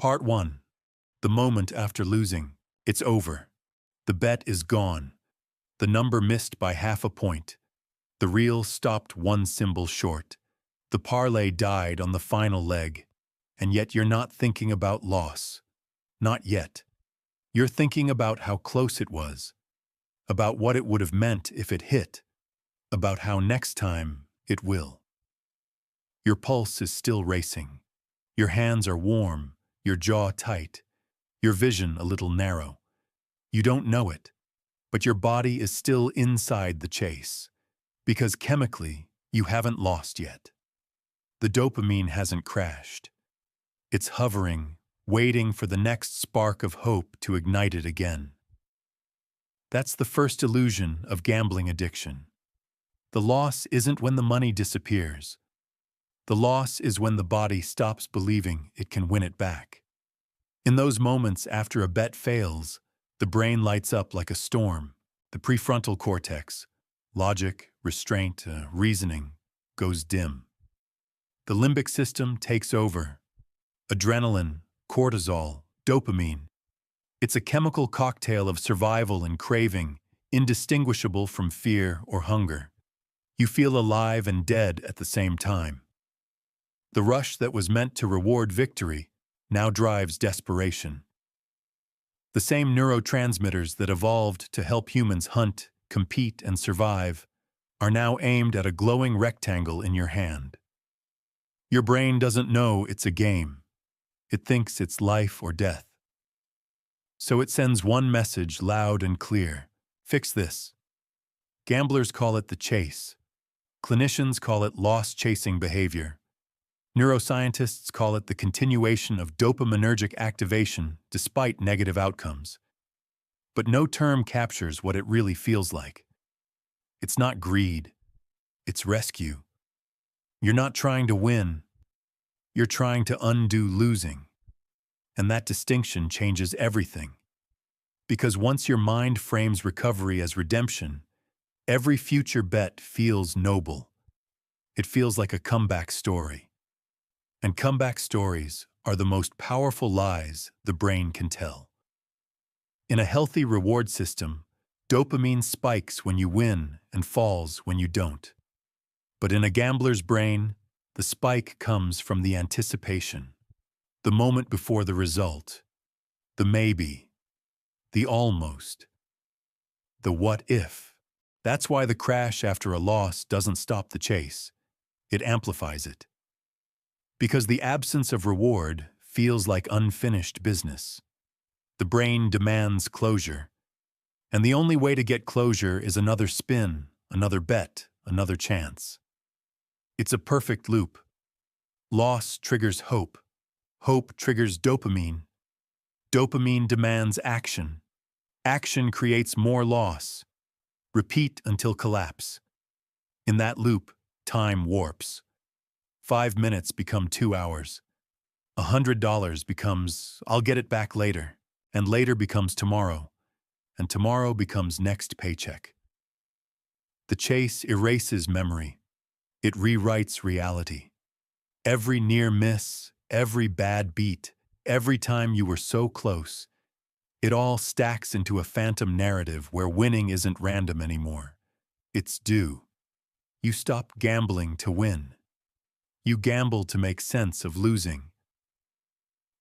Part 1. The moment after losing. It's over. The bet is gone. The number missed by half a point. The reel stopped one symbol short. The parlay died on the final leg. And yet you're not thinking about loss. Not yet. You're thinking about how close it was. About what it would have meant if it hit. About how next time it will. Your pulse is still racing. Your hands are warm, your jaw tight, your vision a little narrow. You don't know it, but your body is still inside the chase, because chemically, you haven't lost yet. The dopamine hasn't crashed. It's hovering, waiting for the next spark of hope to ignite it again. That's the first illusion of gambling addiction. The loss isn't when the money disappears. The loss is when the body stops believing it can win it back. In those moments after a bet fails, the brain lights up like a storm. The prefrontal cortex, logic, restraint, reasoning, goes dim. The limbic system takes over. Adrenaline, cortisol, dopamine. It's a chemical cocktail of survival and craving, indistinguishable from fear or hunger. You feel alive and dead at the same time. The rush that was meant to reward victory now drives desperation. The same neurotransmitters that evolved to help humans hunt, compete, and survive are now aimed at a glowing rectangle in your hand. Your brain doesn't know it's a game. It thinks it's life or death. So it sends one message loud and clear: fix this. Gamblers call it the chase. Clinicians call it loss-chasing behavior. Neuroscientists call it the continuation of dopaminergic activation despite negative outcomes. But no term captures what it really feels like. It's not greed. It's rescue. You're not trying to win. You're trying to undo losing. And that distinction changes everything. Because once your mind frames recovery as redemption, every future bet feels noble. It feels like a comeback story. And comeback stories are the most powerful lies the brain can tell. In a healthy reward system, dopamine spikes when you win and falls when you don't. But in a gambler's brain, the spike comes from the anticipation, the moment before the result, the maybe, the almost, the what if. That's why the crash after a loss doesn't stop the chase. It amplifies it. Because the absence of reward feels like unfinished business. The brain demands closure. And the only way to get closure is another spin, another bet, another chance. It's a perfect loop. Loss triggers hope. Hope triggers dopamine. Dopamine demands action. Action creates more loss. Repeat until collapse. In that loop, time warps. 5 minutes become 2 hours. $100 becomes, I'll get it back later, and later becomes tomorrow, and tomorrow becomes next paycheck. The chase erases memory. It rewrites reality. Every near miss, every bad beat, every time you were so close, it all stacks into a phantom narrative where winning isn't random anymore. It's due. You stop gambling to win. You gamble to make sense of losing.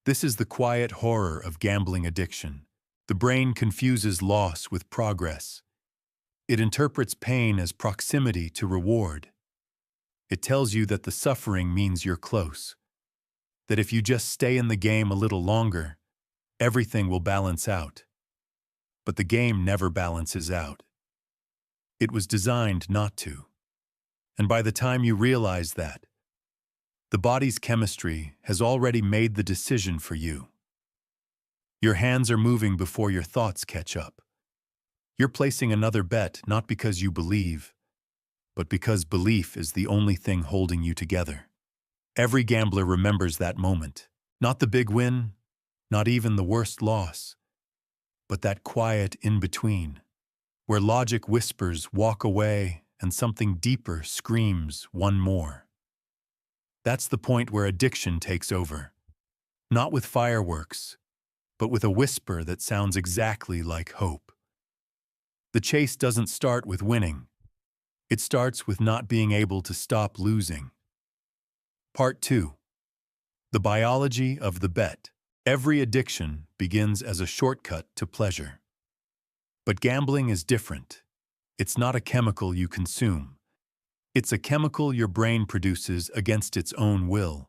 This is the quiet horror of gambling addiction. The brain confuses loss with progress. It interprets pain as proximity to reward. It tells you that the suffering means you're close. That if you just stay in the game a little longer, everything will balance out. But the game never balances out. It was designed not to. And by the time you realize that, the body's chemistry has already made the decision for you. Your hands are moving before your thoughts catch up. You're placing another bet not because you believe, but because belief is the only thing holding you together. Every gambler remembers that moment. Not the big win, not even the worst loss, but that quiet in-between, where logic whispers, walk away, and something deeper screams, one more. That's the point where addiction takes over. Not with fireworks, but with a whisper that sounds exactly like hope. The chase doesn't start with winning. It starts with not being able to stop losing. Part 2. The biology of the bet. Every addiction begins as a shortcut to pleasure. But gambling is different. It's not a chemical you consume. It's a chemical your brain produces against its own will.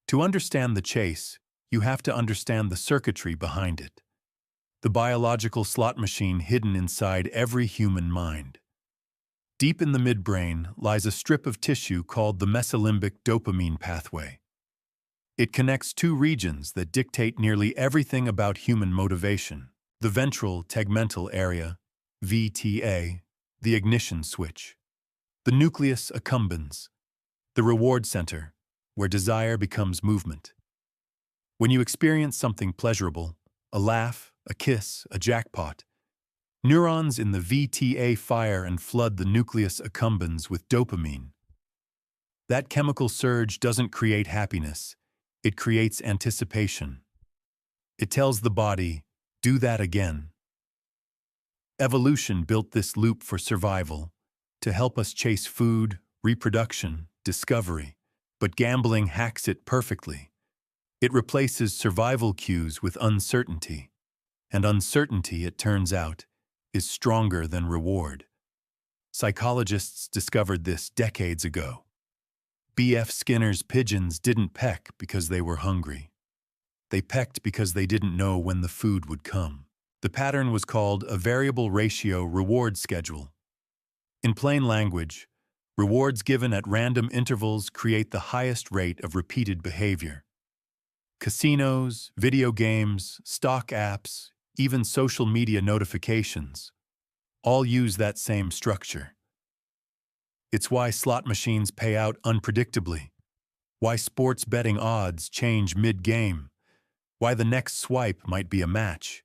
To understand the chase, you have to understand the circuitry behind it. The biological slot machine hidden inside every human mind. Deep in the midbrain lies a strip of tissue called the mesolimbic dopamine pathway. It connects two regions that dictate nearly everything about human motivation: the ventral tegmental area, VTA, the ignition switch; the nucleus accumbens, the reward center, where desire becomes movement. When you experience something pleasurable, a laugh, a kiss, a jackpot, neurons in the VTA fire and flood the nucleus accumbens with dopamine. That chemical surge doesn't create happiness, it creates anticipation. It tells the body, do that again. Evolution built this loop for survival, to help us chase food, reproduction, discovery. But gambling hacks it perfectly. It replaces survival cues with uncertainty. And uncertainty, it turns out, is stronger than reward. Psychologists discovered this decades ago. B.F. Skinner's pigeons didn't peck because they were hungry. They pecked because they didn't know when the food would come. The pattern was called a variable ratio reward schedule. In plain language, rewards given at random intervals create the highest rate of repeated behavior. Casinos, video games, stock apps, even social media notifications all use that same structure. It's why slot machines pay out unpredictably, why sports betting odds change mid-game, why the next swipe might be a match.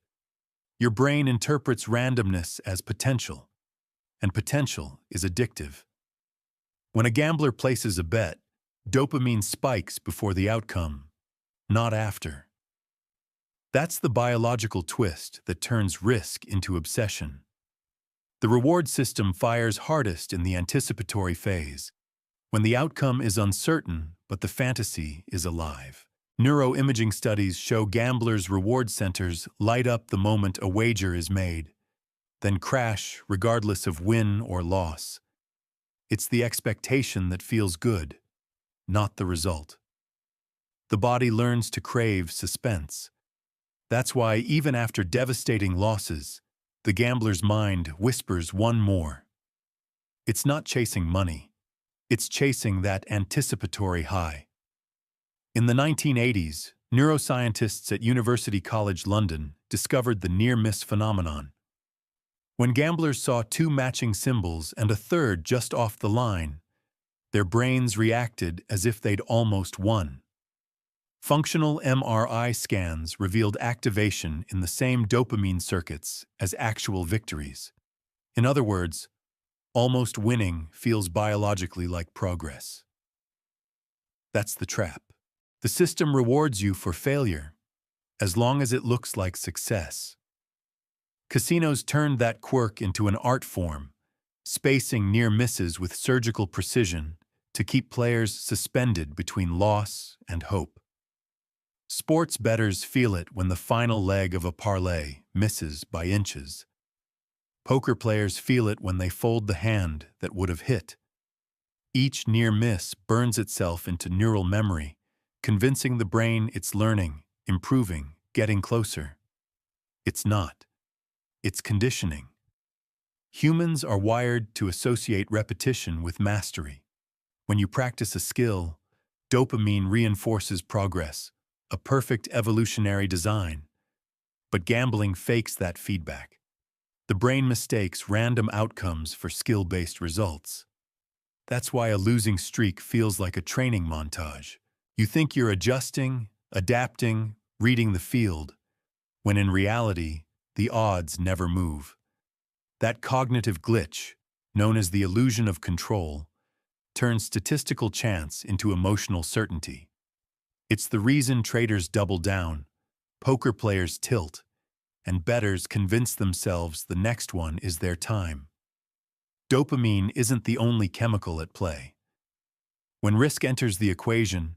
Your brain interprets randomness as potential, and potential is addictive. When a gambler places a bet, dopamine spikes before the outcome, not after. That's the biological twist that turns risk into obsession. The reward system fires hardest in the anticipatory phase, when the outcome is uncertain but the fantasy is alive. Neuroimaging studies show gamblers' reward centers light up the moment a wager is made, then crash regardless of win or loss. It's the expectation that feels good, not the result. The body learns to crave suspense. That's why even after devastating losses, the gambler's mind whispers one more. It's not chasing money. It's chasing that anticipatory high. In the 1980s, neuroscientists at University College London discovered the near-miss phenomenon. When gamblers saw two matching symbols and a third just off the line, their brains reacted as if they'd almost won. Functional MRI scans revealed activation in the same dopamine circuits as actual victories. In other words, almost winning feels biologically like progress. That's the trap. The system rewards you for failure, as long as it looks like success. Casinos turned that quirk into an art form, spacing near misses with surgical precision to keep players suspended between loss and hope. Sports bettors feel it when the final leg of a parlay misses by inches. Poker players feel it when they fold the hand that would have hit. Each near miss burns itself into neural memory, convincing the brain it's learning, improving, getting closer. It's not. It's conditioning. Humans are wired to associate repetition with mastery. When you practice a skill, dopamine reinforces progress, a perfect evolutionary design. But gambling fakes that feedback. The brain mistakes random outcomes for skill-based results. That's why a losing streak feels like a training montage. You think you're adjusting, adapting, reading the field, when in reality, the odds never move. That cognitive glitch, known as the illusion of control, turns statistical chance into emotional certainty. It's the reason traders double down, poker players tilt, and bettors convince themselves the next one is their time. Dopamine isn't the only chemical at play. When risk enters the equation,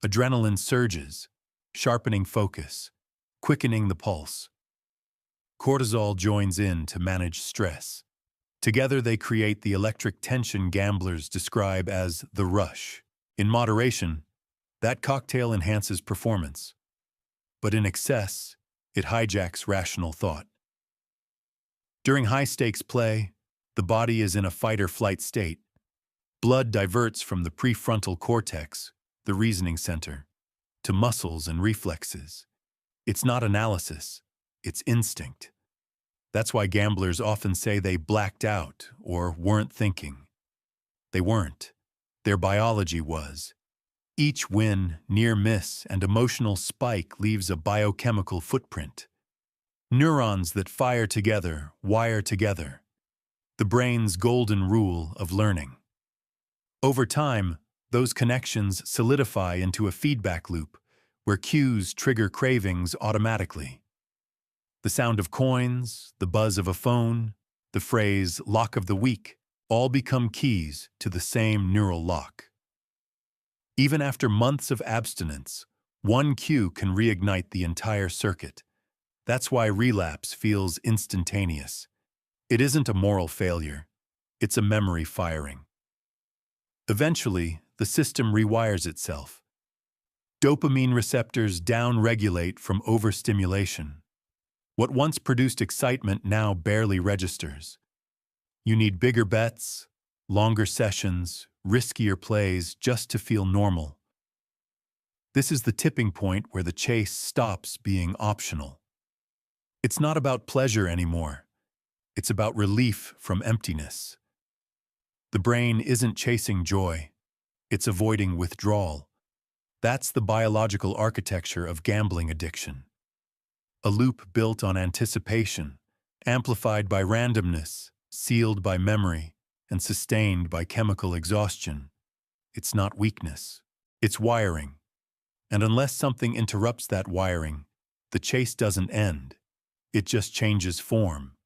adrenaline surges, sharpening focus, quickening the pulse. Cortisol joins in to manage stress. Together they create the electric tension gamblers describe as the rush. In moderation, that cocktail enhances performance. But in excess, it hijacks rational thought. During high-stakes play, the body is in a fight-or-flight state. Blood diverts from the prefrontal cortex, the reasoning center, to muscles and reflexes. It's not analysis, it's instinct. That's why gamblers often say they blacked out or weren't thinking. They weren't. Their biology was. Each win, near miss, and emotional spike leaves a biochemical footprint. Neurons that fire together, wire together. The brain's golden rule of learning. Over time, those connections solidify into a feedback loop where cues trigger cravings automatically. The sound of coins, the buzz of a phone, the phrase "lock of the week" all become keys to the same neural lock. Even after months of abstinence, one cue can reignite the entire circuit. That's why relapse feels instantaneous. It isn't a moral failure. It's a memory firing. Eventually, the system rewires itself. Dopamine receptors downregulate from overstimulation. What once produced excitement now barely registers. You need bigger bets, longer sessions, riskier plays just to feel normal. This is the tipping point where the chase stops being optional. It's not about pleasure anymore. It's about relief from emptiness. The brain isn't chasing joy. It's avoiding withdrawal. That's the biological architecture of gambling addiction. A loop built on anticipation, amplified by randomness, sealed by memory, and sustained by chemical exhaustion. It's not weakness. It's wiring. And unless something interrupts that wiring, the chase doesn't end. It just changes form.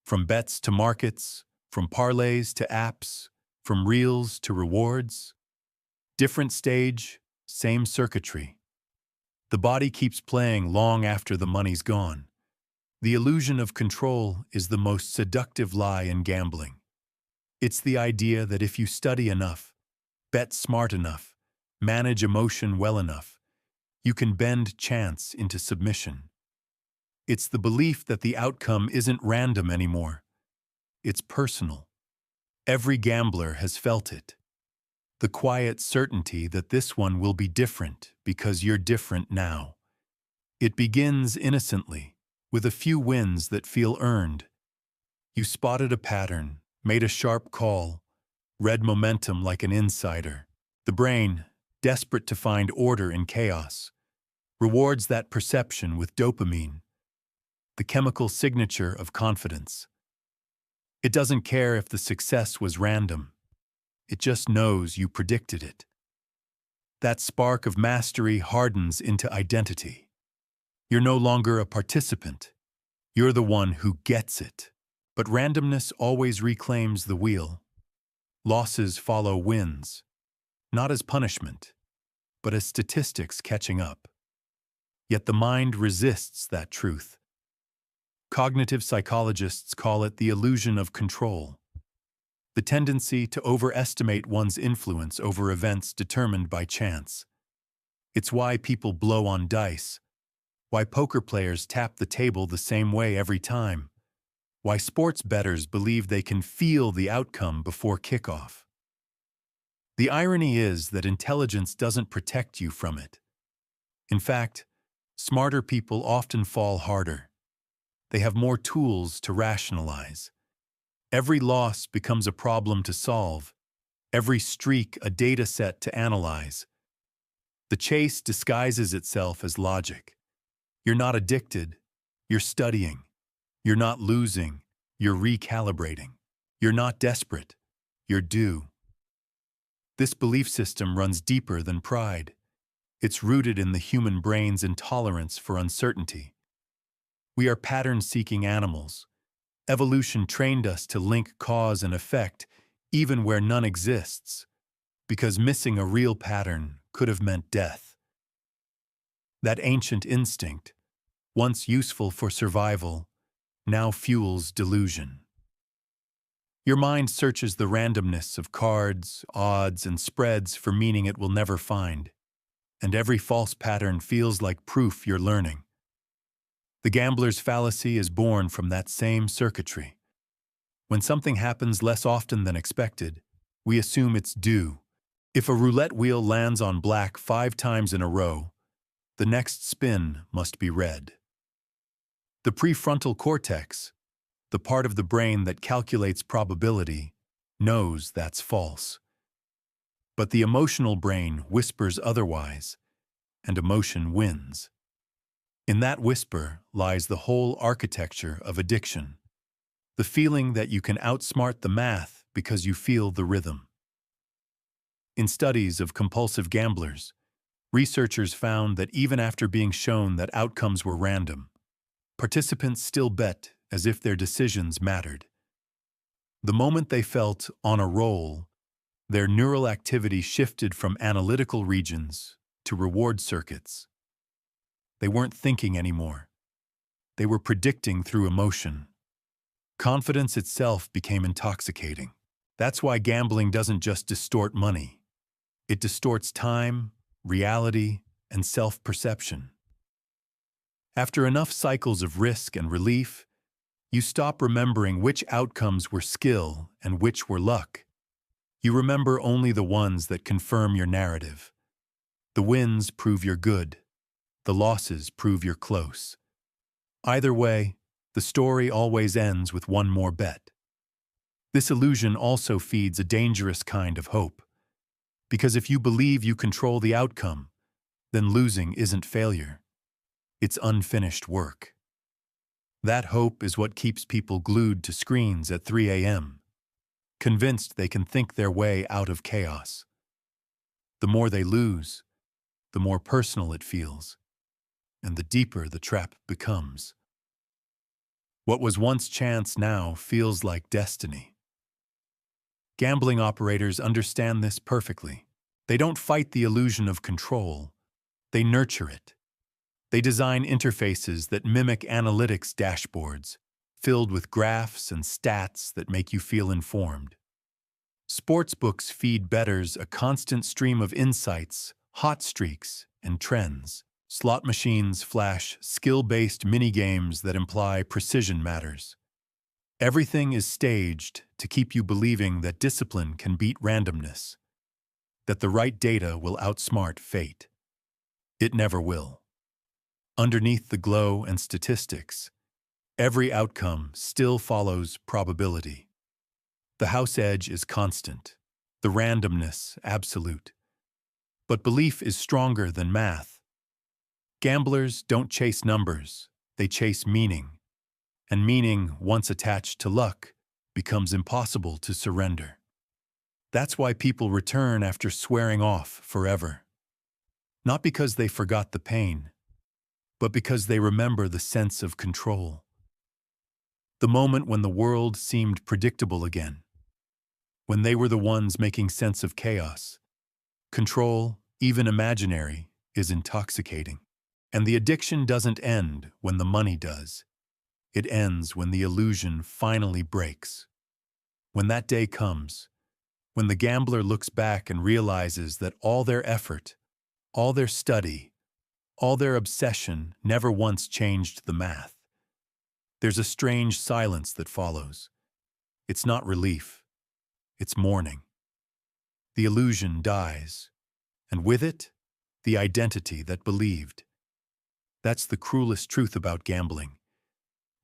From bets to markets, from parlays to apps, from reels to rewards. Different stage, same circuitry. The body keeps playing long after the money's gone. The illusion of control is the most seductive lie in gambling. It's the idea that if you study enough, bet smart enough, manage emotion well enough, you can bend chance into submission. It's the belief that the outcome isn't random anymore. It's personal. Every gambler has felt it. The quiet certainty that this one will be different because you're different now. It begins innocently, with a few wins that feel earned. You spotted a pattern, made a sharp call, read momentum like an insider. The brain, desperate to find order in chaos, rewards that perception with dopamine, the chemical signature of confidence. It doesn't care if the success was random. It just knows you predicted it. That spark of mastery hardens into identity. You're no longer a participant. You're the one who gets it. But randomness always reclaims the wheel. Losses follow wins, not as punishment, but as statistics catching up. Yet the mind resists that truth. Cognitive psychologists call it the illusion of control. The tendency to overestimate one's influence over events determined by chance. It's why people blow on dice, why poker players tap the table the same way every time, why sports bettors believe they can feel the outcome before kickoff. The irony is that intelligence doesn't protect you from it. In fact, smarter people often fall harder. They have more tools to rationalize. Every loss becomes a problem to solve, every streak a data set to analyze. The chase disguises itself as logic. You're not addicted, you're studying. You're not losing, you're recalibrating. You're not desperate, you're due. This belief system runs deeper than pride. It's rooted in the human brain's intolerance for uncertainty. We are pattern-seeking animals. Evolution trained us to link cause and effect even where none exists, because missing a real pattern could have meant death. That ancient instinct, once useful for survival, now fuels delusion. Your mind searches the randomness of cards, odds, and spreads for meaning it will never find, and every false pattern feels like proof you're learning. The gambler's fallacy is born from that same circuitry. When something happens less often than expected, we assume it's due. If a roulette wheel lands on black 5 times in a row, the next spin must be red. The prefrontal cortex, the part of the brain that calculates probability, knows that's false. But the emotional brain whispers otherwise, and emotion wins. In that whisper lies the whole architecture of addiction, the feeling that you can outsmart the math because you feel the rhythm. In studies of compulsive gamblers, researchers found that even after being shown that outcomes were random, participants still bet as if their decisions mattered. The moment they felt on a roll, their neural activity shifted from analytical regions to reward circuits. They weren't thinking anymore. They were predicting through emotion. Confidence itself became intoxicating. That's why gambling doesn't just distort money. It distorts time, reality, and self-perception. After enough cycles of risk and relief, you stop remembering which outcomes were skill and which were luck. You remember only the ones that confirm your narrative. The wins prove you're good. The losses prove you're close. Either way, the story always ends with one more bet. This illusion also feeds a dangerous kind of hope. Because if you believe you control the outcome, then losing isn't failure. It's unfinished work. That hope is what keeps people glued to screens at 3 a.m., convinced they can think their way out of chaos. The more they lose, the more personal it feels, and the deeper the trap becomes. What was once chance now feels like destiny. Gambling operators understand this perfectly. They don't fight the illusion of control. They nurture it. They design interfaces that mimic analytics dashboards, filled with graphs and stats that make you feel informed. Sportsbooks feed bettors a constant stream of insights, hot streaks, and trends. Slot machines flash skill-based mini-games that imply precision matters. Everything is staged to keep you believing that discipline can beat randomness, that the right data will outsmart fate. It never will. Underneath the glow and statistics, every outcome still follows probability. The house edge is constant, the randomness absolute. But belief is stronger than math. Gamblers don't chase numbers, they chase meaning. And meaning, once attached to luck, becomes impossible to surrender. That's why people return after swearing off forever. Not because they forgot the pain, but because they remember the sense of control. The moment when the world seemed predictable again. When they were the ones making sense of chaos. Control, even imaginary, is intoxicating. And the addiction doesn't end when the money does. It ends when the illusion finally breaks. When that day comes, when the gambler looks back and realizes that all their effort, all their study, all their obsession never once changed the math. There's a strange silence that follows. It's not relief. It's mourning. The illusion dies, and with it, the identity that believed. That's the cruelest truth about gambling.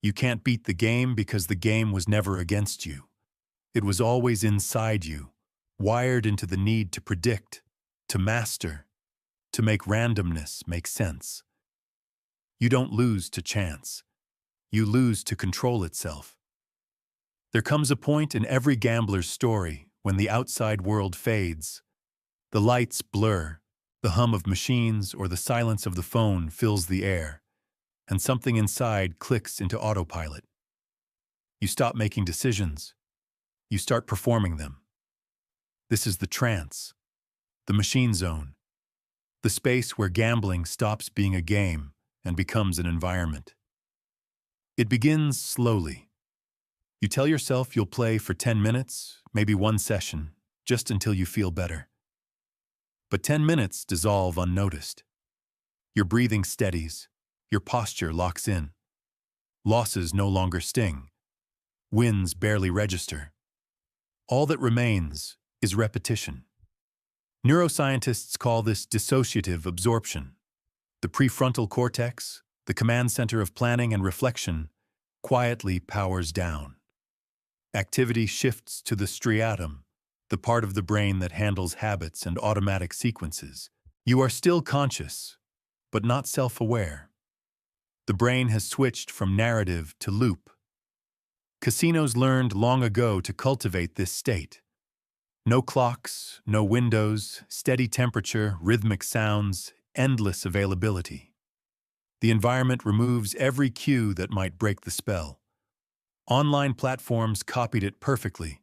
You can't beat the game because the game was never against you. It was always inside you, wired into the need to predict, to master, to make randomness make sense. You don't lose to chance. You lose to control itself. There comes a point in every gambler's story when the outside world fades. The lights blur, The hum of machines or the silence of the phone fills the air, and something inside clicks into autopilot. You stop making decisions. You start performing them. This is the trance, the machine zone, the space where gambling stops being a game and becomes an environment. It begins slowly. You tell yourself you'll play for 10 minutes, maybe one session, just until you feel better. But 10 minutes dissolve unnoticed. Your breathing steadies, your posture locks in. Losses no longer sting. Wins barely register. All that remains is repetition. Neuroscientists call this dissociative absorption. The prefrontal cortex, the command center of planning and reflection, quietly powers down. Activity shifts to the striatum, the part of the brain that handles habits and automatic sequences. You are still conscious, but not self-aware. The brain has switched from narrative to loop. Casinos learned long ago to cultivate this state. No clocks, no windows, steady temperature, rhythmic sounds, endless availability. The environment removes every cue that might break the spell. Online platforms copied it perfectly.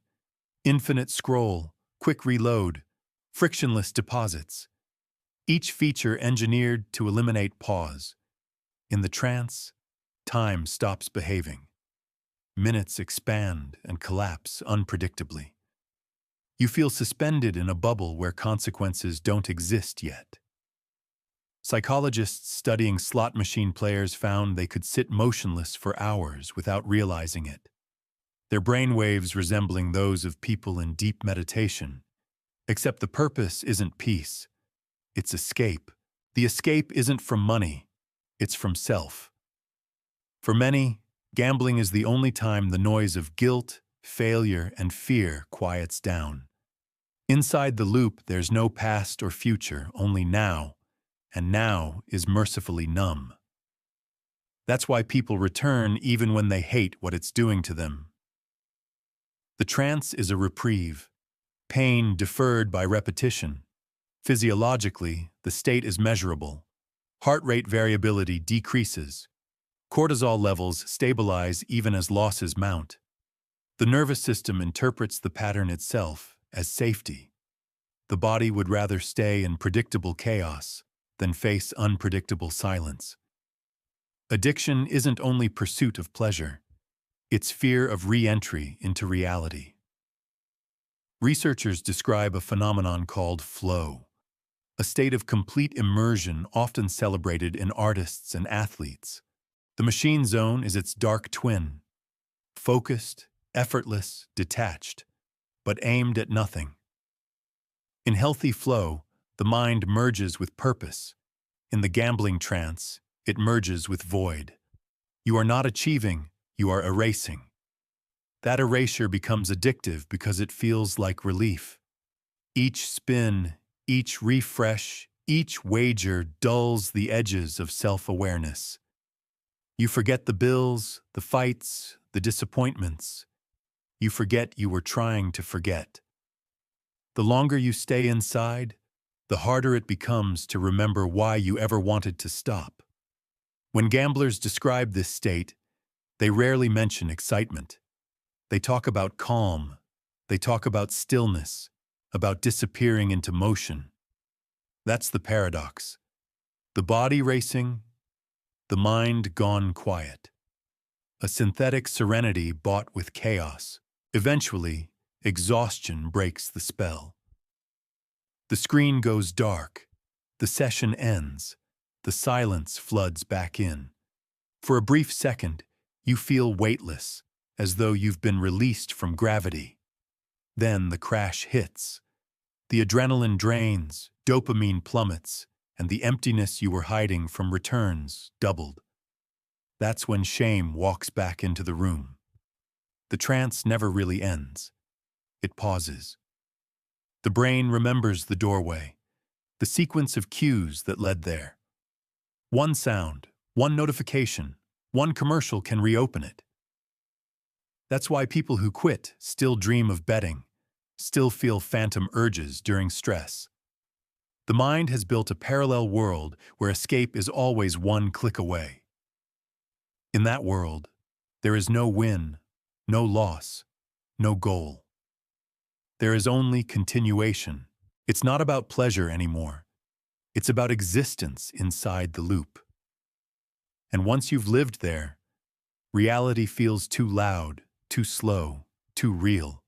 Infinite scroll, quick reload, frictionless deposits. Each feature engineered to eliminate pause. In the trance, time stops behaving. Minutes expand and collapse unpredictably. You feel suspended in a bubble where consequences don't exist yet. Psychologists studying slot machine players found they could sit motionless for hours without realizing it. Their brainwaves resembling those of people in deep meditation. Except the purpose isn't peace, it's escape. The escape isn't from money, it's from self. For many, gambling is the only time the noise of guilt, failure, and fear quiets down. Inside the loop, there's no past or future, only now, and now is mercifully numb. That's why people return even when they hate what it's doing to them. The trance is a reprieve, pain deferred by repetition. Physiologically, the state is measurable. Heart rate variability decreases. Cortisol levels stabilize even as losses mount. The nervous system interprets the pattern itself as safety. The body would rather stay in predictable chaos than face unpredictable silence. Addiction isn't only pursuit of pleasure, it's fear of re-entry into reality. Researchers describe a phenomenon called flow, a state of complete immersion often celebrated in artists and athletes. The machine zone is its dark twin, focused, effortless, detached, but aimed at nothing. In healthy flow, the mind merges with purpose. In the gambling trance, it merges with void. You are not achieving, you are erasing. That erasure becomes addictive because it feels like relief. Each spin, each refresh, each wager dulls the edges of self-awareness. You forget the bills, the fights, the disappointments. You forget you were trying to forget. The longer you stay inside, the harder it becomes to remember why you ever wanted to stop. When gamblers describe this state, they rarely mention excitement. They talk about calm. They talk about stillness, about disappearing into motion. That's the paradox. The body racing, the mind gone quiet. A synthetic serenity bought with chaos. Eventually, exhaustion breaks the spell. The screen goes dark. The session ends. The silence floods back in. For a brief second, you feel weightless, as though you've been released from gravity. Then the crash hits. The adrenaline drains, dopamine plummets, and the emptiness you were hiding from returns doubled. That's when shame walks back into the room. The trance never really ends. It pauses. The brain remembers the doorway, the sequence of cues that led there. One sound, one notification, one commercial can reopen it. That's why people who quit still dream of betting, still feel phantom urges during stress. The mind has built a parallel world where escape is always one click away. In that world, there is no win, no loss, no goal. There is only continuation. It's not about pleasure anymore. It's about existence inside the loop. And once you've lived there, reality feels too loud, too slow, too real.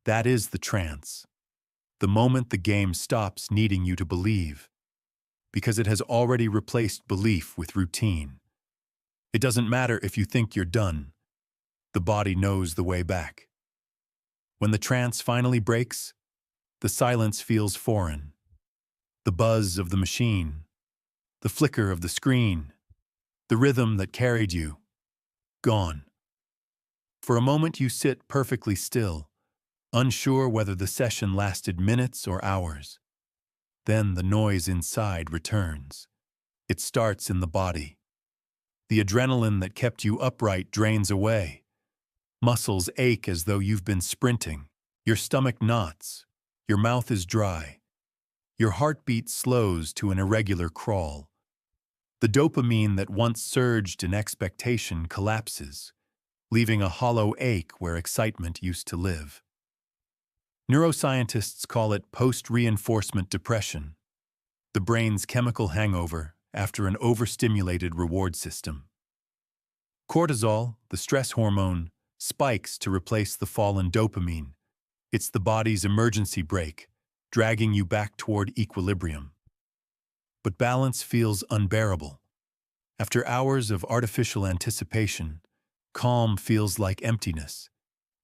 That is the trance. The moment the game stops needing you to believe, because it has already replaced belief with routine. It doesn't matter if you think you're done. The body knows the way back. When the trance finally breaks, the silence feels foreign. The buzz of the machine, the flicker of the screen, the rhythm that carried you, gone. For a moment you sit perfectly still, unsure whether the session lasted minutes or hours. Then the noise inside returns. It starts in the body. The adrenaline that kept you upright drains away. Muscles ache as though you've been sprinting. Your stomach knots. Your mouth is dry. Your heartbeat slows to an irregular crawl. The dopamine that once surged in expectation collapses, leaving a hollow ache where excitement used to live. Neuroscientists call it post-reinforcement depression, the brain's chemical hangover after an overstimulated reward system. Cortisol, the stress hormone, spikes to replace the fallen dopamine. It's the body's emergency brake, dragging you back toward equilibrium. But balance feels unbearable. After hours of artificial anticipation, calm feels like emptiness,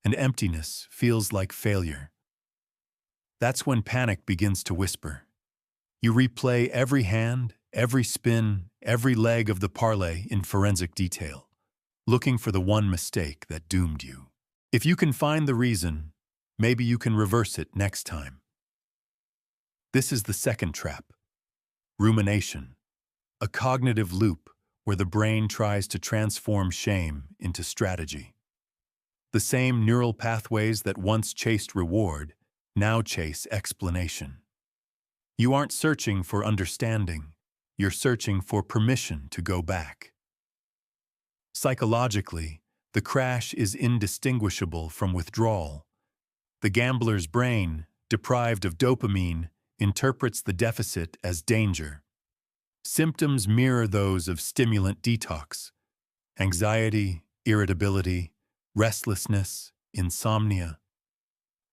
and emptiness feels like failure. That's when panic begins to whisper. You replay every hand, every spin, every leg of the parlay in forensic detail, looking for the one mistake that doomed you. If you can find the reason, maybe you can reverse it next time. This is the second trap. Rumination, a cognitive loop where the brain tries to transform shame into strategy. The same neural pathways that once chased reward now chase explanation. You aren't searching for understanding, you're searching for permission to go back. Psychologically, the crash is indistinguishable from withdrawal. The gambler's brain, deprived of dopamine, interprets the deficit as danger. Symptoms mirror those of stimulant detox: anxiety, irritability, restlessness, insomnia.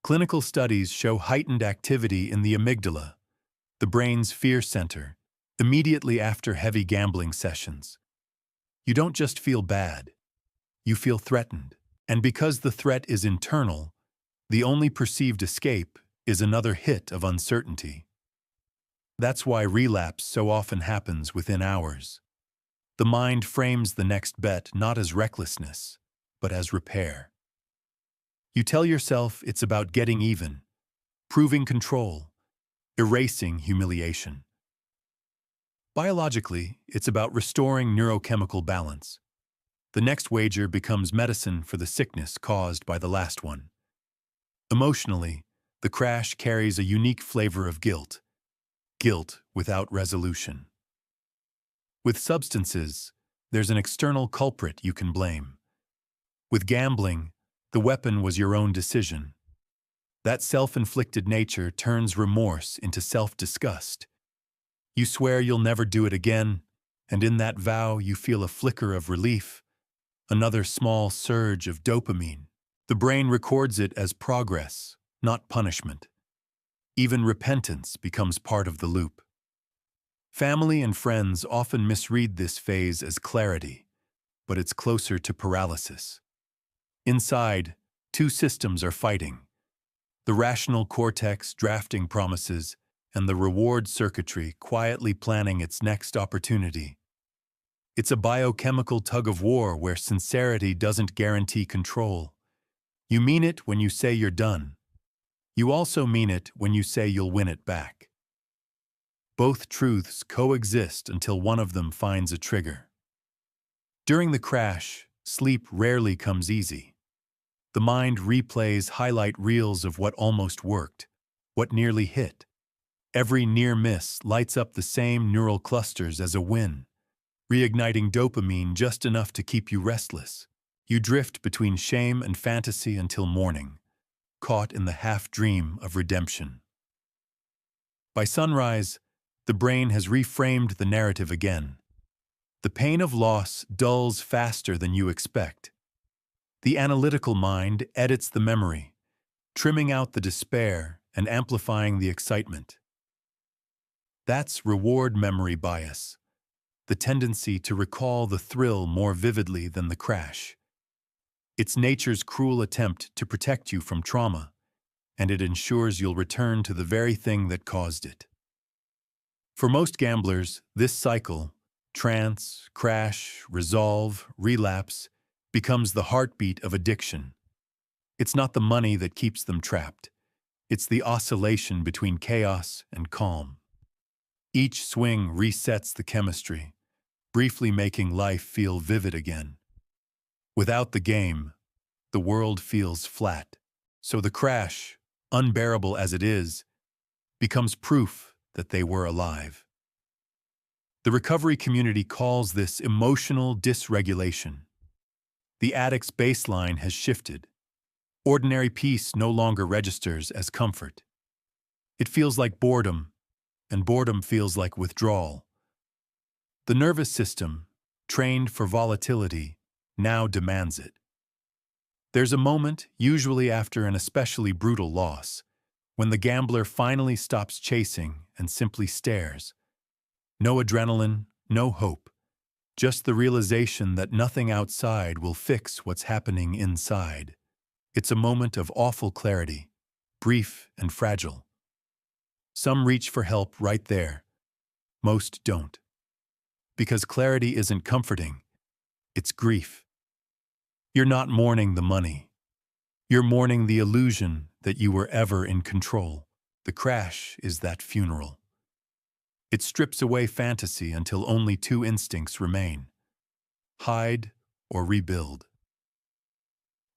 Clinical studies show heightened activity in the amygdala, the brain's fear center, immediately after heavy gambling sessions. You don't just feel bad, you feel threatened. And because the threat is internal, the only perceived escape is another hit of uncertainty. That's why relapse so often happens within hours. The mind frames the next bet not as recklessness, but as repair. You tell yourself it's about getting even, proving control, erasing humiliation. Biologically, it's about restoring neurochemical balance. The next wager becomes medicine for the sickness caused by the last one. Emotionally, the crash carries a unique flavor of guilt. Guilt without resolution. With substances, there's an external culprit you can blame. With gambling, the weapon was your own decision. That self-inflicted nature turns remorse into self-disgust. You swear you'll never do it again, and in that vow you feel a flicker of relief, another small surge of dopamine. The brain records it as progress, not punishment. Even repentance becomes part of the loop. Family and friends often misread this phase as clarity, but it's closer to paralysis. Inside, two systems are fighting: the rational cortex drafting promises, and the reward circuitry quietly planning its next opportunity. It's a biochemical tug-of-war where sincerity doesn't guarantee control. You mean it when you say you're done. You also mean it when you say you'll win it back. Both truths coexist until one of them finds a trigger. During the crash, sleep rarely comes easy. The mind replays highlight reels of what almost worked, what nearly hit. Every near miss lights up the same neural clusters as a win, reigniting dopamine just enough to keep you restless. You drift between shame and fantasy until morning, caught in the half-dream of redemption. By sunrise, the brain has reframed the narrative again. The pain of loss dulls faster than you expect. The analytical mind edits the memory, trimming out the despair and amplifying the excitement. That's reward memory bias, the tendency to recall the thrill more vividly than the crash. It's nature's cruel attempt to protect you from trauma, and it ensures you'll return to the very thing that caused it. For most gamblers, this cycle, trance, crash, resolve, relapse, becomes the heartbeat of addiction. It's not the money that keeps them trapped. It's the oscillation between chaos and calm. Each swing resets the chemistry, briefly making life feel vivid again. Without the game, the world feels flat. So the crash, unbearable as it is, becomes proof that they were alive. The recovery community calls this emotional dysregulation. The addict's baseline has shifted. Ordinary peace no longer registers as comfort. It feels like boredom, and boredom feels like withdrawal. The nervous system, trained for volatility, now demands it. There's a moment, usually after an especially brutal loss, when the gambler finally stops chasing and simply stares. No adrenaline, no hope, just the realization that nothing outside will fix what's happening inside. It's a moment of awful clarity, brief and fragile. Some reach for help right there. Most don't. Because clarity isn't comforting, it's grief. You're not mourning the money. You're mourning the illusion that you were ever in control. The crash is that funeral. It strips away fantasy until only two instincts remain: hide or rebuild.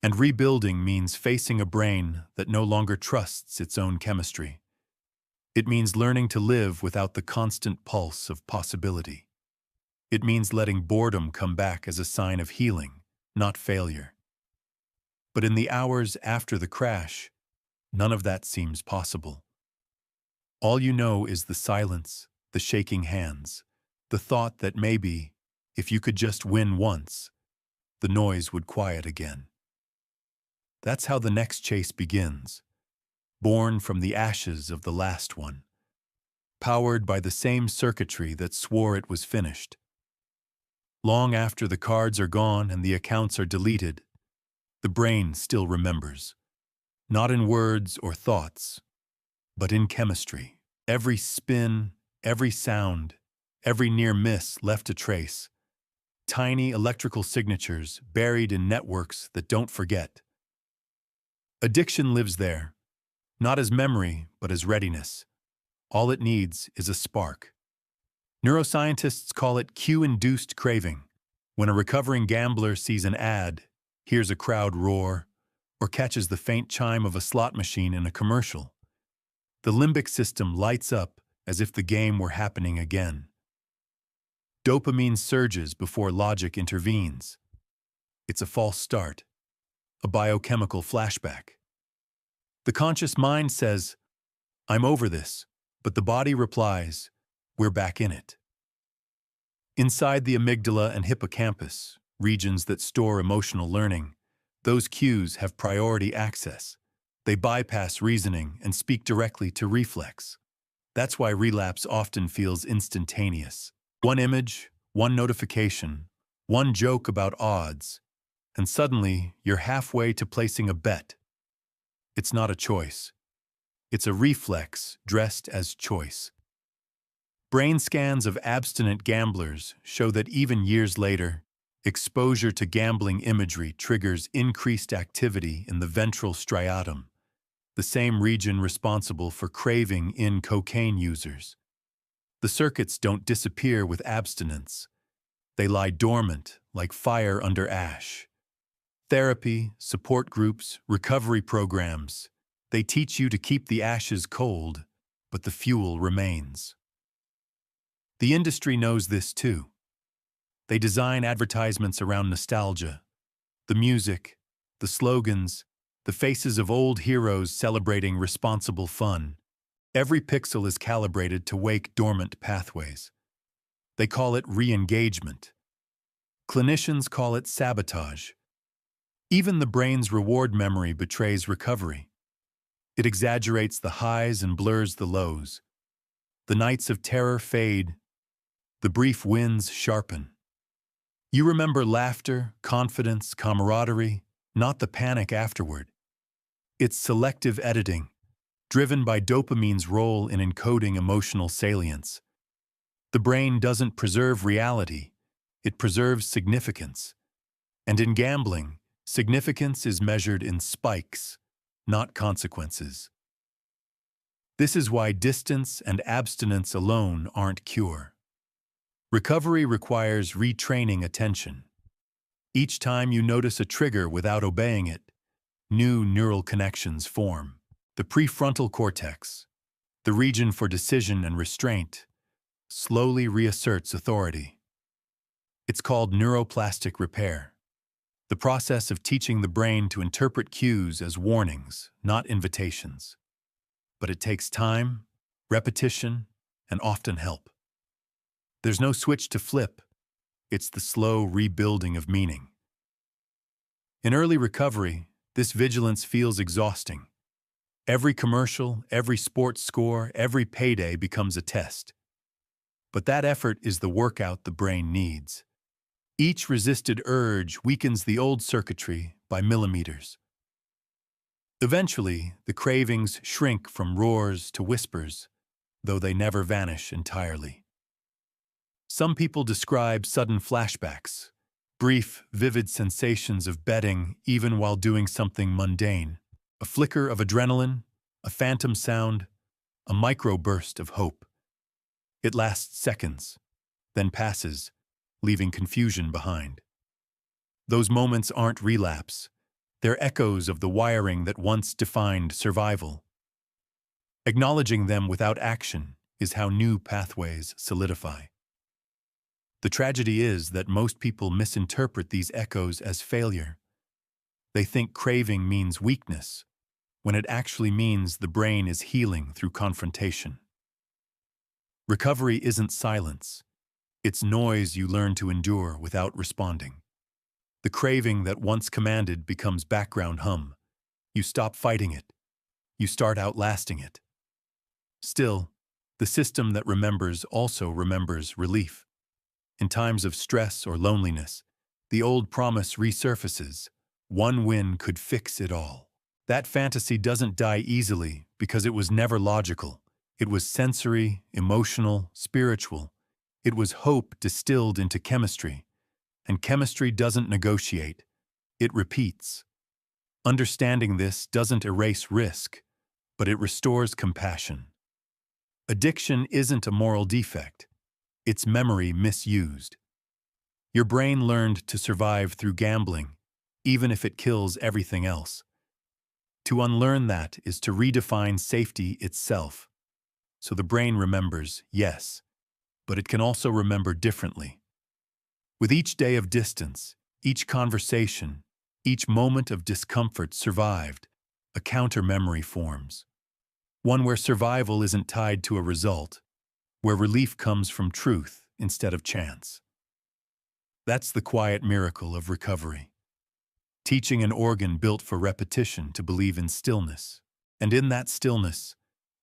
And rebuilding means facing a brain that no longer trusts its own chemistry. It means learning to live without the constant pulse of possibility. It means letting boredom come back as a sign of healing, not failure. But in the hours after the crash, none of that seems possible. All you know is the silence, the shaking hands, the thought that maybe, if you could just win once, the noise would quiet again. That's how the next chase begins, born from the ashes of the last one, powered by the same circuitry that swore it was finished. Long after the cards are gone and the accounts are deleted, the brain still remembers, not in words or thoughts, but in chemistry. Every spin, every sound, every near miss left a trace, tiny electrical signatures buried in networks that don't forget. Addiction lives there, not as memory, but as readiness. All it needs is a spark. Neuroscientists call it cue-induced craving. When a recovering gambler sees an ad, hears a crowd roar, or catches the faint chime of a slot machine in a commercial, the limbic system lights up as if the game were happening again. Dopamine surges before logic intervenes. It's a false start, a biochemical flashback. The conscious mind says, "I'm over this," but the body replies, "We're back in it." Inside the amygdala and hippocampus, regions that store emotional learning, those cues have priority access. They bypass reasoning and speak directly to reflex. That's why relapse often feels instantaneous. One image, one notification, one joke about odds, and suddenly you're halfway to placing a bet. It's not a choice. It's a reflex dressed as choice. Brain scans of abstinent gamblers show that even years later, exposure to gambling imagery triggers increased activity in the ventral striatum, the same region responsible for craving in cocaine users. The circuits don't disappear with abstinence. They lie dormant like fire under ash. Therapy, support groups, recovery programs, they teach you to keep the ashes cold, but the fuel remains. The industry knows this too. They design advertisements around nostalgia, the music, the slogans, the faces of old heroes celebrating responsible fun. Every pixel is calibrated to wake dormant pathways. They call it re-engagement. Clinicians call it sabotage. Even the brain's reward memory betrays recovery. It exaggerates the highs and blurs the lows. The nights of terror fade. The brief wins sharpen. You remember laughter, confidence, camaraderie, not the panic afterward. It's selective editing, driven by dopamine's role in encoding emotional salience. The brain doesn't preserve reality, it preserves significance. And in gambling, significance is measured in spikes, not consequences. This is why distance and abstinence alone aren't cure. Recovery requires retraining attention. Each time you notice a trigger without obeying it, new neural connections form. The prefrontal cortex, the region for decision and restraint, slowly reasserts authority. It's called neuroplastic repair, the process of teaching the brain to interpret cues as warnings, not invitations. But it takes time, repetition, and often help. There's no switch to flip. It's the slow rebuilding of meaning. In early recovery, this vigilance feels exhausting. Every commercial, every sports score, every payday becomes a test. But that effort is the workout the brain needs. Each resisted urge weakens the old circuitry by millimeters. Eventually, the cravings shrink from roars to whispers, though they never vanish entirely. Some people describe sudden flashbacks, brief, vivid sensations of betting even while doing something mundane. A flicker of adrenaline, a phantom sound, a microburst of hope. It lasts seconds, then passes, leaving confusion behind. Those moments aren't relapse. They're echoes of the wiring that once defined survival. Acknowledging them without action is how new pathways solidify. The tragedy is that most people misinterpret these echoes as failure. They think craving means weakness, when it actually means the brain is healing through confrontation. Recovery isn't silence. It's noise you learn to endure without responding. The craving that once commanded becomes background hum. You stop fighting it. You start outlasting it. Still, the system that remembers also remembers relief. In times of stress or loneliness, the old promise resurfaces. One win could fix it all. That fantasy doesn't die easily because it was never logical. It was sensory, emotional, spiritual. It was hope distilled into chemistry. And chemistry doesn't negotiate. It repeats. Understanding this doesn't erase risk, but it restores compassion. Addiction isn't a moral defect. It's memory misused. Your brain learned to survive through gambling, even if it kills everything else. To unlearn that is to redefine safety itself. So the brain remembers, yes, but it can also remember differently. With each day of distance, each conversation, each moment of discomfort survived, a counter-memory forms. One where survival isn't tied to a result, where relief comes from truth instead of chance. That's the quiet miracle of recovery. Teaching an organ built for repetition to believe in stillness. And in that stillness,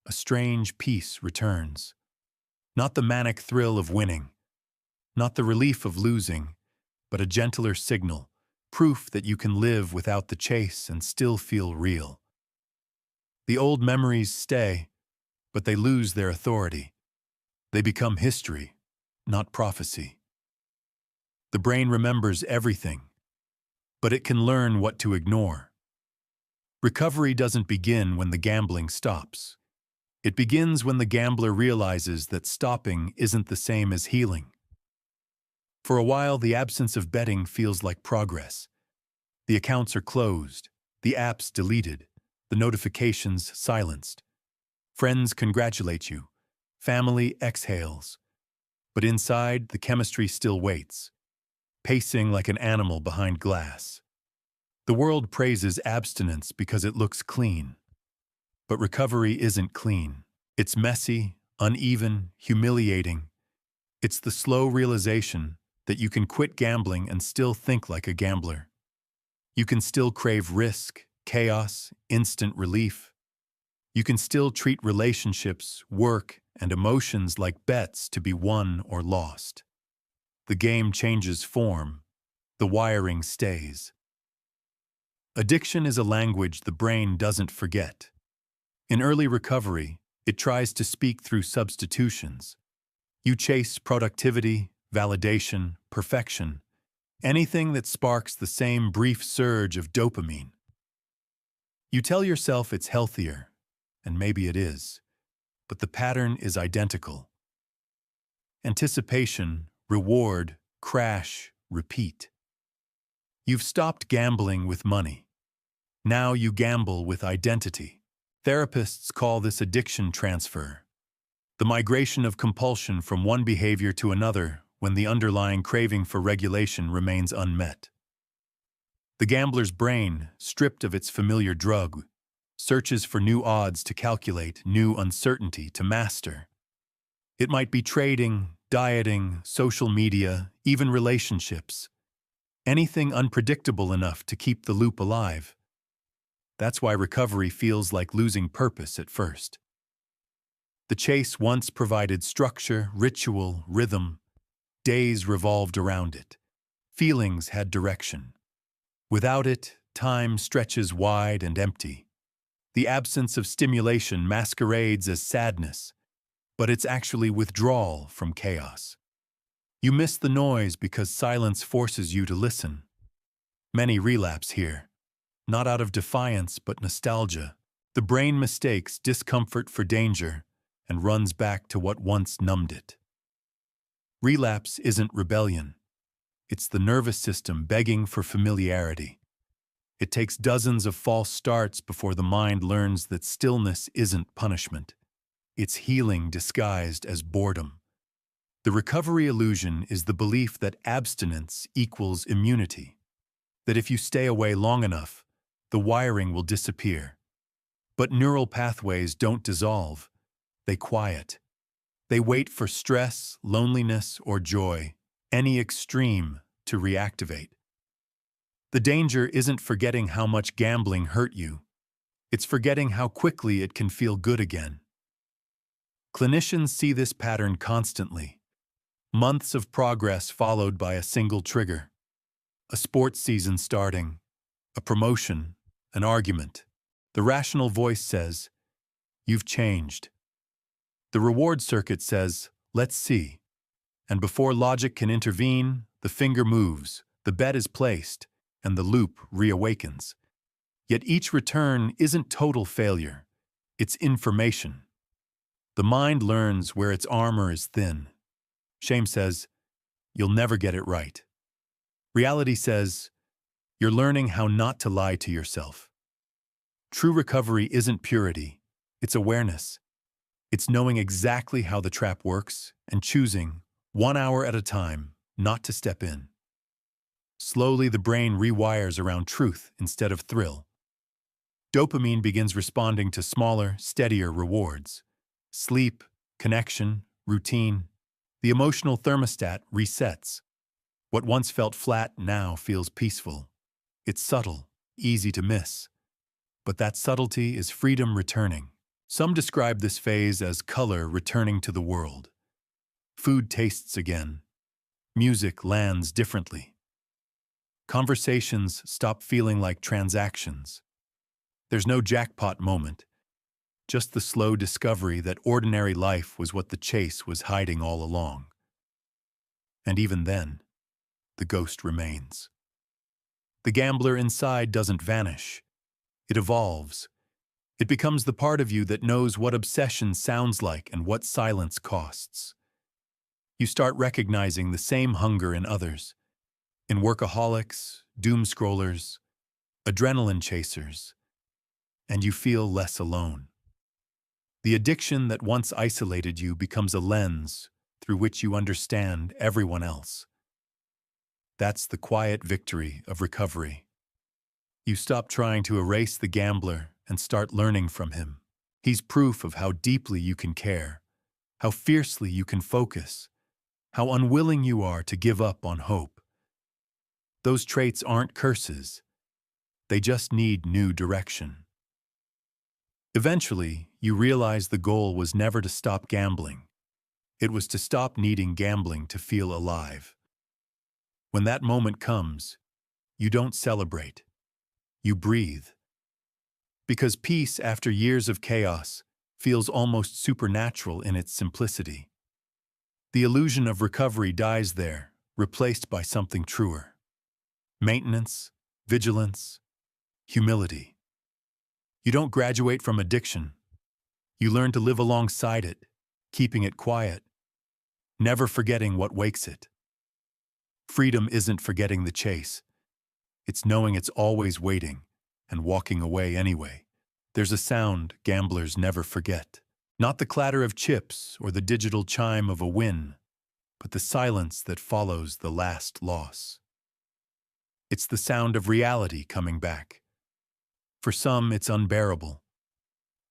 a strange peace returns. Not the manic thrill of winning, not the relief of losing, but a gentler signal, proof that you can live without the chase and still feel real. The old memories stay, but they lose their authority. They become history, not prophecy. The brain remembers everything, but it can learn what to ignore. Recovery doesn't begin when the gambling stops. It begins when the gambler realizes that stopping isn't the same as healing. For a while, the absence of betting feels like progress. The accounts are closed, the apps deleted, the notifications silenced. Friends congratulate you. Family exhales. But inside, the chemistry still waits, pacing like an animal behind glass. The world praises abstinence because it looks clean. But recovery isn't clean. It's messy, uneven, humiliating. It's the slow realization that you can quit gambling and still think like a gambler. You can still crave risk, chaos, instant relief. You can still treat relationships, work, and emotions like bets to be won or lost. The game changes form. The wiring stays. Addiction is a language the brain doesn't forget. In early recovery, it tries to speak through substitutions. You chase productivity, validation, perfection, anything that sparks the same brief surge of dopamine. You tell yourself it's healthier, and maybe it is, but the pattern is identical. Anticipation, reward, crash, repeat. You've stopped gambling with money. Now you gamble with identity. Therapists call this addiction transfer, the migration of compulsion from one behavior to another when the underlying craving for regulation remains unmet. The gambler's brain, stripped of its familiar drug, searches for new odds to calculate, new uncertainty to master. It might be trading, dieting, social media, even relationships. Anything unpredictable enough to keep the loop alive. That's why recovery feels like losing purpose at first. The chase once provided structure, ritual, rhythm. Days revolved around it. Feelings had direction. Without it, time stretches wide and empty. The absence of stimulation masquerades as sadness, but it's actually withdrawal from chaos. You miss the noise because silence forces you to listen. Many relapse here, not out of defiance but nostalgia. The brain mistakes discomfort for danger and runs back to what once numbed it. Relapse isn't rebellion. It's the nervous system begging for familiarity. It takes dozens of false starts before the mind learns that stillness isn't punishment. It's healing disguised as boredom. The recovery illusion is the belief that abstinence equals immunity, that if you stay away long enough, the wiring will disappear. But neural pathways don't dissolve, they quiet. They wait for stress, loneliness, or joy, any extreme, to reactivate. The danger isn't forgetting how much gambling hurt you. It's forgetting how quickly it can feel good again. Clinicians see this pattern constantly. Months of progress followed by a single trigger. A sports season starting, a promotion, an argument. The rational voice says, "You've changed." The reward circuit says, "Let's see." And before logic can intervene, the finger moves, the bet is placed, and the loop reawakens. Yet each return isn't total failure. It's information. The mind learns where its armor is thin. Shame says, "You'll never get it right." Reality says, "You're learning how not to lie to yourself." True recovery isn't purity, it's awareness. It's knowing exactly how the trap works and choosing, 1 hour at a time, not to step in. Slowly, the brain rewires around truth instead of thrill. Dopamine begins responding to smaller, steadier rewards. Sleep, connection, routine. The emotional thermostat resets. What once felt flat now feels peaceful. It's subtle, easy to miss. But that subtlety is freedom returning. Some describe this phase as color returning to the world. Food tastes again. Music lands differently. Conversations stop feeling like transactions. There's no jackpot moment, just the slow discovery that ordinary life was what the chase was hiding all along. And even then, the ghost remains. The gambler inside doesn't vanish. It evolves. It becomes the part of you that knows what obsession sounds like and what silence costs. You start recognizing the same hunger in others, in workaholics, doom scrollers, adrenaline chasers, and you feel less alone. The addiction that once isolated you becomes a lens through which you understand everyone else. That's the quiet victory of recovery. You stop trying to erase the gambler and start learning from him. He's proof of how deeply you can care, how fiercely you can focus, how unwilling you are to give up on hope. Those traits aren't curses. They just need new direction. Eventually, you realize the goal was never to stop gambling. It was to stop needing gambling to feel alive. When that moment comes, you don't celebrate. You breathe. Because peace after years of chaos feels almost supernatural in its simplicity. The illusion of recovery dies there, replaced by something truer. Maintenance, vigilance, humility. You don't graduate from addiction. You learn to live alongside it, keeping it quiet, never forgetting what wakes it. Freedom isn't forgetting the chase. It's knowing it's always waiting and walking away anyway. There's a sound gamblers never forget. Not the clatter of chips or the digital chime of a win, but the silence that follows the last loss. It's the sound of reality coming back. For some, it's unbearable.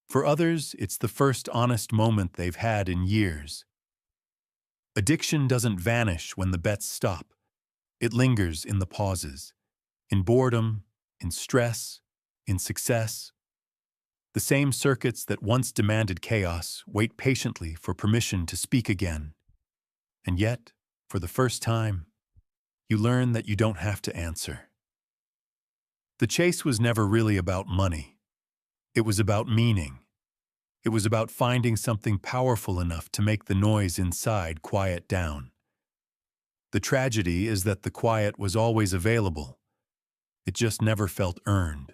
For others, it's the first honest moment they've had in years. Addiction doesn't vanish when the bets stop. It lingers in the pauses, in boredom, in stress, in success. The same circuits that once demanded chaos wait patiently for permission to speak again. And yet, for the first time, you learn that you don't have to answer. The chase was never really about money. It was about meaning. It was about finding something powerful enough to make the noise inside quiet down. The tragedy is that the quiet was always available. It just never felt earned.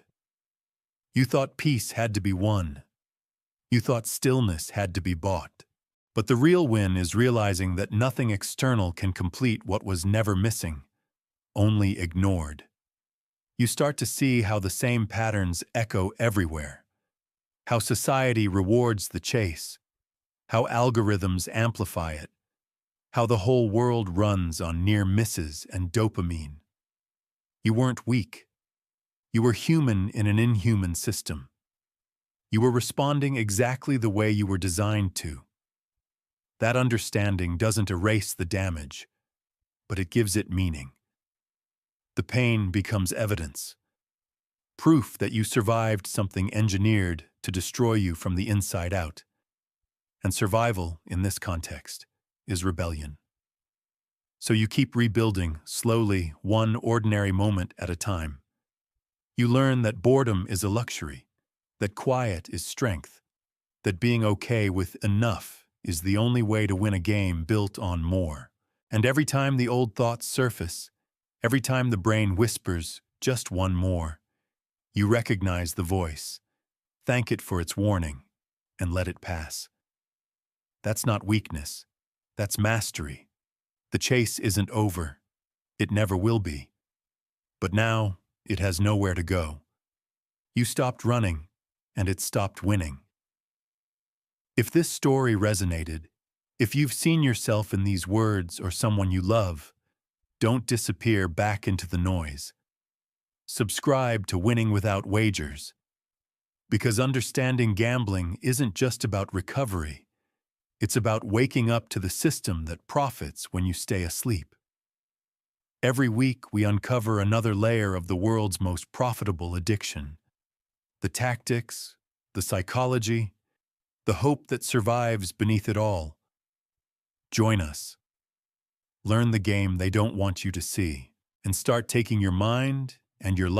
You thought peace had to be won. You thought stillness had to be bought. But the real win is realizing that nothing external can complete what was never missing, only ignored. You start to see how the same patterns echo everywhere, how society rewards the chase, how algorithms amplify it, how the whole world runs on near misses and dopamine. You weren't weak. You were human in an inhuman system. You were responding exactly the way you were designed to. That understanding doesn't erase the damage, but it gives it meaning. The pain becomes evidence, proof that you survived something engineered to destroy you from the inside out. And survival, in this context, is rebellion. So you keep rebuilding, slowly, one ordinary moment at a time. You learn that boredom is a luxury, that quiet is strength, that being okay with enough is the only way to win a game built on more. And every time the old thoughts surface, every time the brain whispers, just one more, you recognize the voice, thank it for its warning, and let it pass. That's not weakness. That's mastery. The chase isn't over. It never will be. But now, it has nowhere to go. You stopped running, and it stopped winning. If this story resonated, if you've seen yourself in these words or someone you love, don't disappear back into the noise. Subscribe to Winning Without Wagers. Because understanding gambling isn't just about recovery. It's about waking up to the system that profits when you stay asleep. Every week, we uncover another layer of the world's most profitable addiction. The tactics, the psychology, the hope that survives beneath it all. Join us. Learn the game they don't want you to see, and start taking your mind and your life